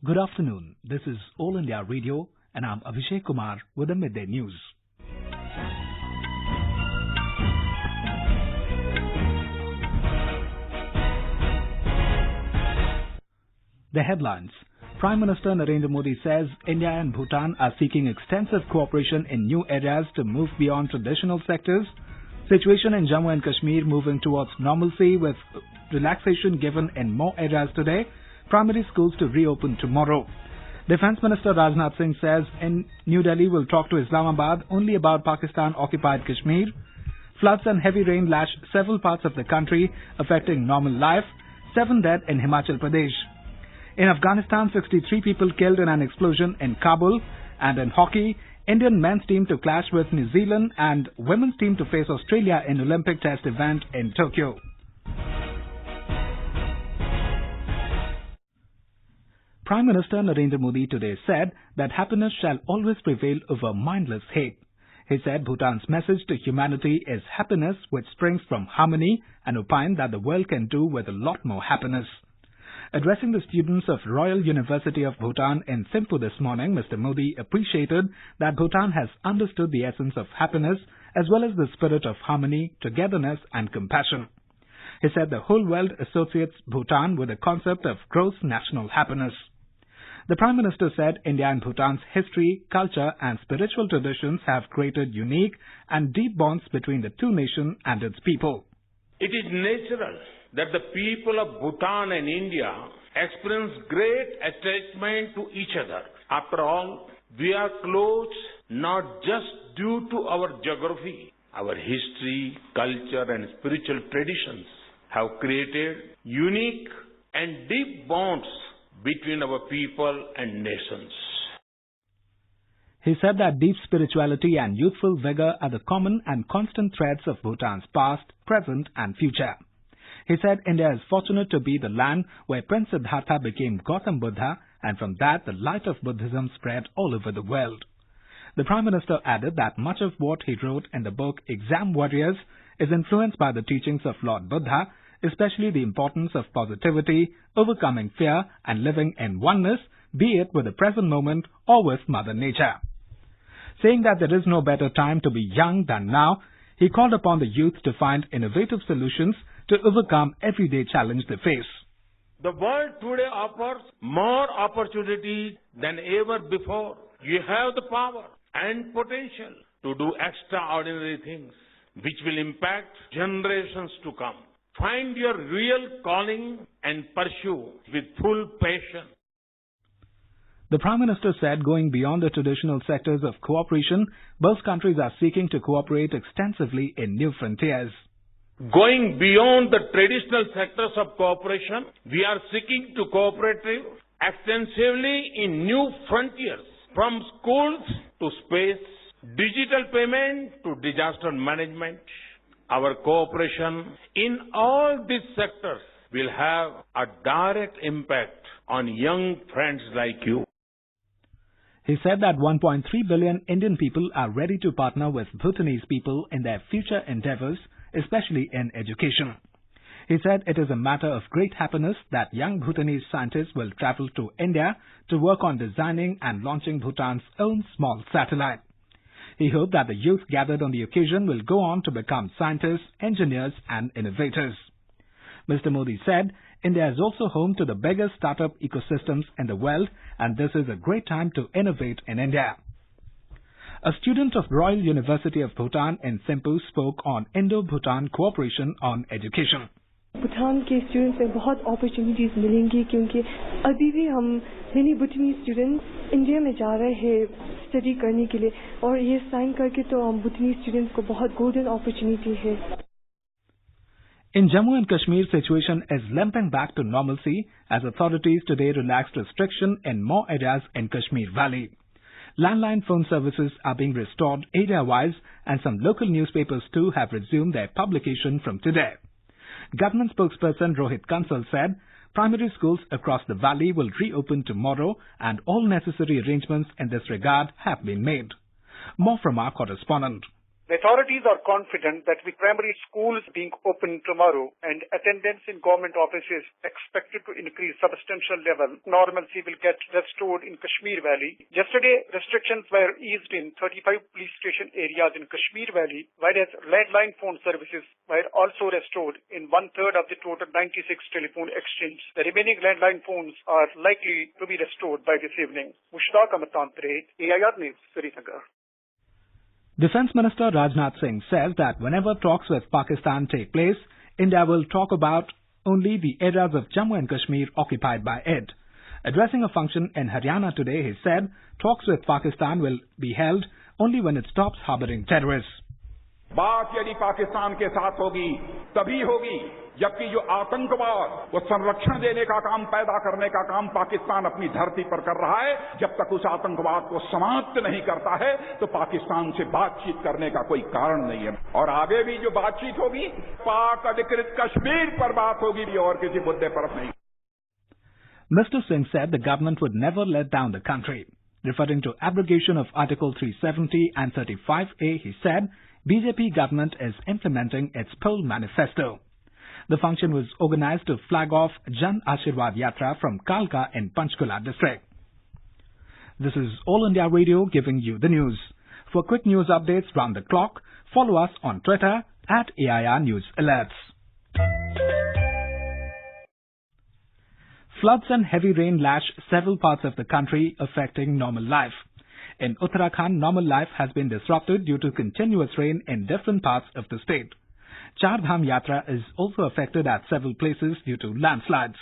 Good afternoon. This is All India Radio and I'm Abhishek Kumar with the Midday News. The headlines. Prime Minister Narendra Modi says India and Bhutan are seeking extensive cooperation in new areas to move beyond traditional sectors. Situation in Jammu and Kashmir moving towards normalcy with relaxation given in more areas today. Primary schools to reopen tomorrow. Defence Minister Rajnath Singh says in New Delhi will talk to Islamabad only about Pakistan-occupied Kashmir. Floods and heavy rain lash several parts of the country, affecting normal life. 7 dead in Himachal Pradesh. In Afghanistan, 63 people killed in an explosion in Kabul. And in hockey, Indian men's team to clash with New Zealand and women's team to face Australia in Olympic test event in Tokyo. Prime Minister Narendra Modi today said that happiness shall always prevail over mindless hate. He said Bhutan's message to humanity is happiness which springs from harmony and opined that the world can do with a lot more happiness. Addressing the students of Royal University of Bhutan in Thimphu this morning, Mr. Modi appreciated that Bhutan has understood the essence of happiness as well as the spirit of harmony, togetherness and compassion. He said the whole world associates Bhutan with the concept of gross national happiness. The Prime Minister said India and Bhutan's history, culture and spiritual traditions have created unique and deep bonds between the two nations and its people. It is natural that the people of Bhutan and India experience great attachment to each other. After all, we are close not just due to our geography. Our history, culture and spiritual traditions have created unique and deep bonds between our people and nations. He said that deep spirituality and youthful vigor are the common and constant threads of Bhutan's past, present and future. He said India is fortunate to be the land where Prince Siddhartha became Gautam Buddha, and from that the light of Buddhism spread all over the world. The Prime Minister added that much of what he wrote in the book Exam Warriors is influenced by the teachings of Lord Buddha, especially the importance of positivity, overcoming fear and living in oneness, be it with the present moment or with Mother Nature. Saying that there is no better time to be young than now, he called upon the youth to find innovative solutions to overcome everyday challenge they face. The world today offers more opportunities than ever before. You have the power and potential to do extraordinary things which will impact generations to come. Find your real calling and pursue with full passion. The Prime Minister said going beyond the traditional sectors of cooperation, both countries are seeking to cooperate extensively in new frontiers. Going beyond the traditional sectors of cooperation, we are seeking to cooperate extensively in new frontiers, from schools to space, digital payment to disaster management. Our cooperation in all these sectors will have a direct impact on young friends like you. He said that 1.3 billion Indian people are ready to partner with Bhutanese people in their future endeavors, especially in education. He said it is a matter of great happiness that young Bhutanese scientists will travel to India to work on designing and launching Bhutan's own small satellite. He hoped that the youth gathered on the occasion will go on to become scientists, engineers and innovators. Mr. Modi said India is also home to the biggest startup ecosystems in the world, and this is a great time to innovate in India. A student of Royal University of Bhutan in Thimphu spoke on Indo-Bhutan cooperation on education. Bhutan के students में बहुत opportunities मिलेंगी क्योंकि अभी भी हम many भूटानी students India में जा रहे हैं स्टडी करने के लिए और ये साइन करके तो हम भूटानी स्टूडेंट्स को बहुत गोल्डन अपॉर्चुनिटी है. In Jammu and Kashmir, situation is limping back to normalcy as authorities today relaxed restriction in more areas in Kashmir Valley. Landline phone services are being restored area-wise and some local newspapers too have resumed their publication from today. Government spokesperson Rohit Kansal said primary schools across the valley will reopen tomorrow and all necessary arrangements in this regard have been made. More from our correspondent. The authorities are confident that with primary schools being open tomorrow and attendance in government offices expected to increase substantial level, normalcy will get restored in Kashmir Valley. Yesterday, restrictions were eased in 35 police station areas in Kashmir Valley, whereas landline phone services were also restored in one-third of the total 96 telephone exchanges. The remaining landline phones are likely to be restored by this evening. Mushtaq Ahmed Tantre, AIR News, Srinagar. Defence Minister Rajnath Singh says that whenever talks with Pakistan take place, India will talk about only the areas of Jammu and Kashmir occupied by it. Addressing a function in Haryana today, he said talks with Pakistan will be held only when it stops harbouring terrorists. बात यदि पाकिस्तान के साथ होगी तभी होगी जबकि जो आतंकवाद वो संरक्षण देने का काम पैदा करने का काम पाकिस्तान अपनी धरती पर कर रहा है जब तक उस आतंकवाद को समाप्त नहीं करता है तो पाकिस्तान से बातचीत करने का कोई कारण नहीं है और आगे भी जो बातचीत होगी पाक अधिकृत कश्मीर पर बात होगी और किसी मुद्दे पर नहीं. Mr. Singh said the government would never let down the country. Referring to abrogation of Article 370 and 35A, he said BJP government is implementing its poll manifesto. The function was organized to flag off Jan Ashirwad Yatra from Kalka in Panchkula district. This is All India Radio giving you the news. For quick news updates round the clock, follow us on Twitter at AIR News Alerts. Floods and heavy rain lash several parts of the country, affecting normal life. In Uttarakhand, normal life has been disrupted due to continuous rain in different parts of the state. Char Dham Yatra is also affected at several places due to landslides.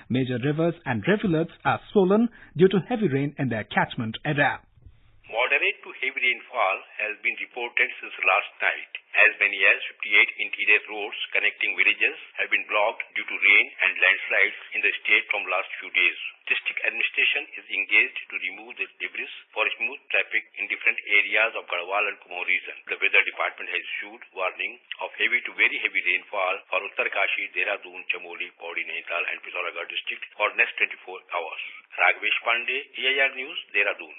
Major rivers and rivulets are swollen due to heavy rain in their catchment area. Moderate to heavy rainfall has been reported since last night. As many as 58 interior roads connecting villages have been blocked due to rain and landslides in the state from last few days. District administration is engaged to remove the debris for smooth traffic in different areas of Garhwal and Kumaon region. The weather department has issued warning of heavy to very heavy rainfall for Uttarkashi, Dehradun, Chamoli, Pauri, Nainital and Pithoragarh district for next 24 hours. Raghavesh Pandey, AIR News, Dehradun.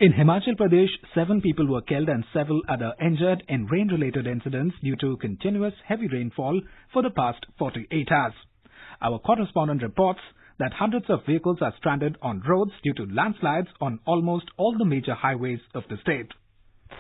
In Himachal Pradesh, 7 people were killed and several other injured in rain-related incidents due to continuous heavy rainfall for the past 48 hours. Our correspondent reports that hundreds of vehicles are stranded on roads due to landslides on almost all the major highways of the state.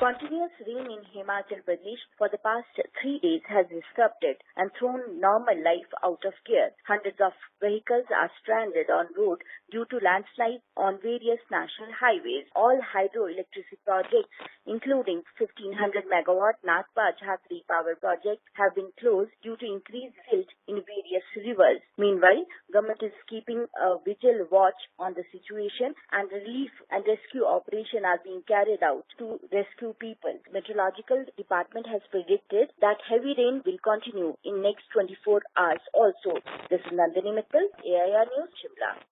Continuous rain in Himachal Pradesh for the past 3 days has disrupted and thrown normal life out of gear. Hundreds of vehicles are stranded on road due to landslides on various national highways. All hydroelectricity projects, including 1500 megawatt Nathpa Jhatri power project, have been closed due to increased silt in various rivers. Meanwhile, government is keeping a vigil watch on the situation and relief and rescue operation are being carried out to rescue people. Meteorological department has predicted that heavy rain will continue in next 24 hours also. This is Nandini Mittal, AIR News, Shimla.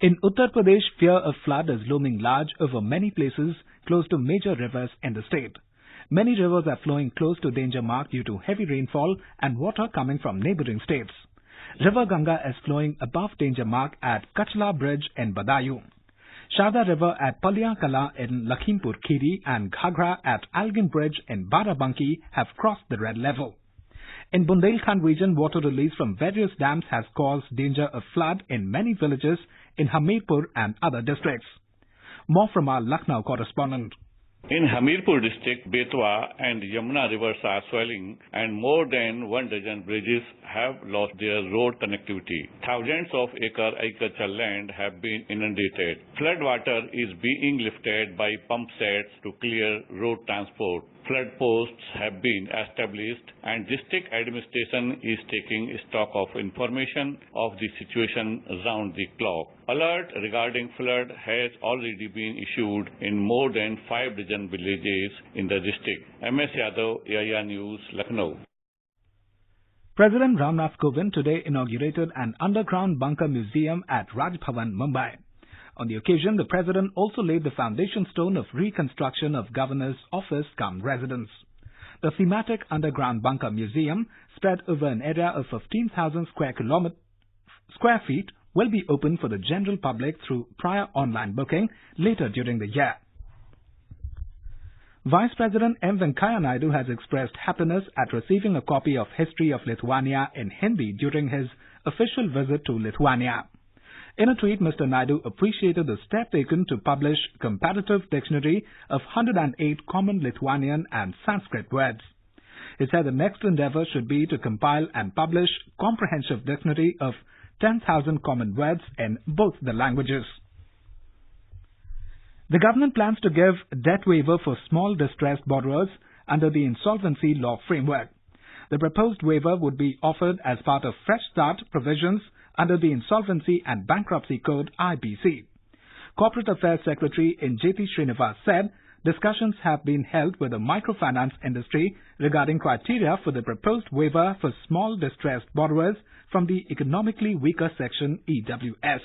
In Uttar Pradesh, fear of flood is looming large over many places close to major rivers in the state. Many rivers are flowing close to danger mark due to heavy rainfall and water coming from neighbouring states. River Ganga is flowing above danger mark at Kachla Bridge in Badayu. Sharda River at Palia Kala in Lakhimpur Kheri and Ghagra at Algin Bridge in Barabanki have crossed the red level. In Bundelkhand region, water release from various dams has caused danger of flood in many villages in Hamirpur and other districts. More from our Lucknow correspondent. In Hamirpur district, Betwa and Yamuna rivers are swelling and more than 1 dozen bridges have lost their road connectivity. Thousands of agricultural land have been inundated. Flood water is being lifted by pump sets to clear road transport. Flood posts have been established and district administration is taking stock of information of the situation around the clock. Alert regarding flood has already been issued in more than 5 dozen villages in the district. MS Yadav, AIR News, Lucknow. President Ramnath Kovind today inaugurated an underground bunker museum at Raj Bhavan, Mumbai. On the occasion, the President also laid the foundation stone of reconstruction of Governor's office cum residence. The thematic underground bunker museum, spread over an area of 15,000 square feet, will be open for the general public through prior online booking later during the year. Vice President M. Venkaiah Naidu has expressed happiness at receiving a copy of History of Lithuania in Hindi during his official visit to Lithuania. In a tweet, Mr. Naidu appreciated the step taken to publish comparative dictionary of 108 common Lithuanian and Sanskrit words. He said the next endeavor should be to compile and publish comprehensive dictionary of 10,000 common words in both the languages. The government plans to give debt waiver for small distressed borrowers under the insolvency law framework. The proposed waiver would be offered as part of Fresh Start provisions under the Insolvency and Bankruptcy Code (IBC). Corporate Affairs Secretary Injeti Srinivas said discussions have been held with the microfinance industry regarding criteria for the proposed waiver for small distressed borrowers from the economically weaker section EWS.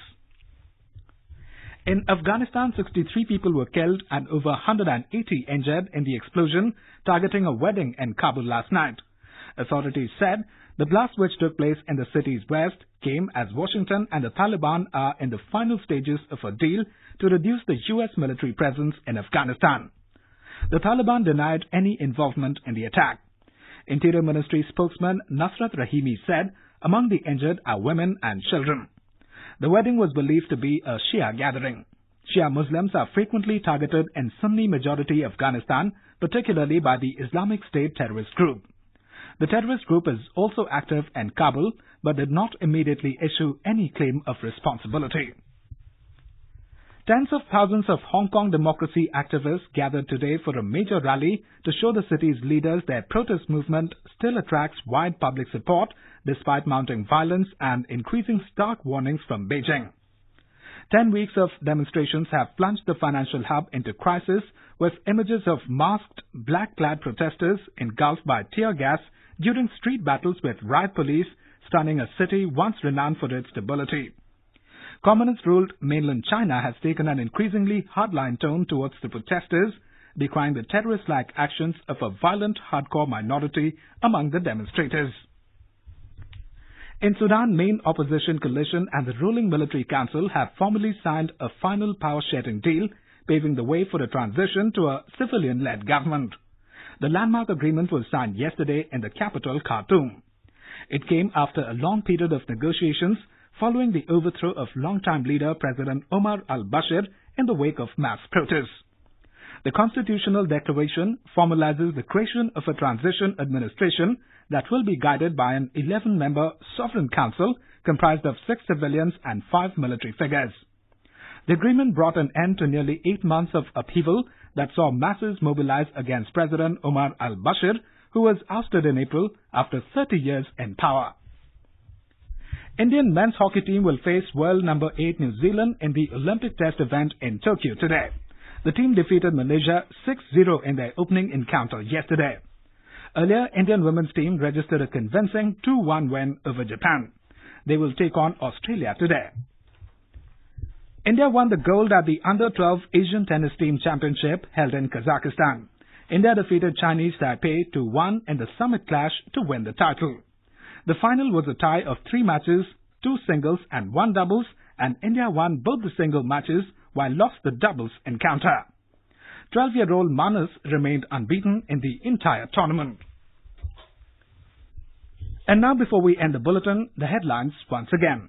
In Afghanistan, 63 people were killed and over 180 injured in the explosion targeting a wedding in Kabul last night. Authorities said the blast, which took place in the city's west, came as Washington and the Taliban are in the final stages of a deal to reduce the U.S. military presence in Afghanistan. The Taliban denied any involvement in the attack. Interior Ministry spokesman Nasrat Rahimi said among the injured are women and children. The wedding was believed to be a Shia gathering. Shia Muslims are frequently targeted in Sunni-majority Afghanistan, particularly by the Islamic State terrorist group. The terrorist group is also active in Kabul, but did not immediately issue any claim of responsibility. Tens of thousands of Hong Kong democracy activists gathered today for a major rally to show the city's leaders their protest movement still attracts wide public support despite mounting violence and increasing stark warnings from Beijing. 10 weeks of demonstrations have plunged the financial hub into crisis, with images of masked, black-clad protesters engulfed by tear gas during street battles with riot police, stunning a city once renowned for its stability. Communist-ruled mainland China has taken an increasingly hardline tone towards the protesters, decrying the terrorist-like actions of a violent, hardcore minority among the demonstrators. In Sudan, main opposition coalition and the ruling military council have formally signed a final power-sharing deal, paving the way for a transition to a civilian-led government. The landmark agreement was signed yesterday in the capital, Khartoum. It came after a long period of negotiations following the overthrow of longtime leader President Omar al-Bashir in the wake of mass protests. The constitutional declaration formalizes the creation of a transition administration that will be guided by an 11-member sovereign council comprised of 6 civilians and 5 military figures. The agreement brought an end to nearly 8 months of upheaval that saw masses mobilize against President Omar al-Bashir, who was ousted in April after 30 years in power. Indian men's hockey team will face world number 8 New Zealand in the Olympic Test event in Tokyo today. The team defeated Malaysia 6-0 in their opening encounter yesterday. Earlier, Indian women's team registered a convincing 2-1 win over Japan. They will take on Australia today. India won the gold at the Under-12 Asian Tennis Team Championship held in Kazakhstan. India defeated Chinese Taipei 2-1 in the summit clash to win the title. The final was a tie of 3 matches, 2 singles and 1 doubles, and India won both the single matches while lost the doubles encounter. 12-year-old Manas remained unbeaten in the entire tournament. And now, before we end the bulletin, the headlines once again.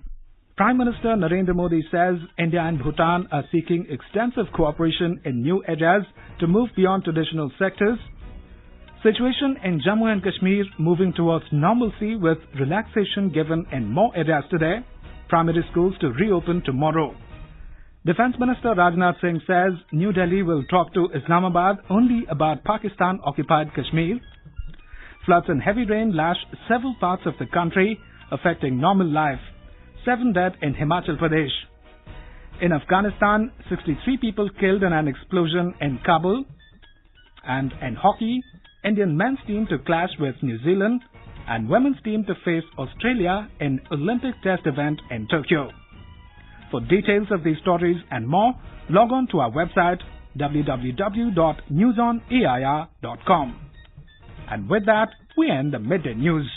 Prime Minister Narendra Modi says India and Bhutan are seeking extensive cooperation in new areas to move beyond traditional sectors. Situation in Jammu and Kashmir moving towards normalcy with relaxation given in more areas today. Primary schools to reopen tomorrow. Defence Minister Rajnath Singh says New Delhi will talk to Islamabad only about Pakistan-occupied Kashmir. Floods and heavy rain lash several parts of the country, affecting normal life. 7 dead in Himachal Pradesh. In Afghanistan, 63 people killed in an explosion in Kabul. And in hockey, Indian men's team to clash with New Zealand and women's team to face Australia in Olympic Test event in Tokyo. For details of these stories and more, log on to our website www.newsonair.com. And with that, we end the midday news.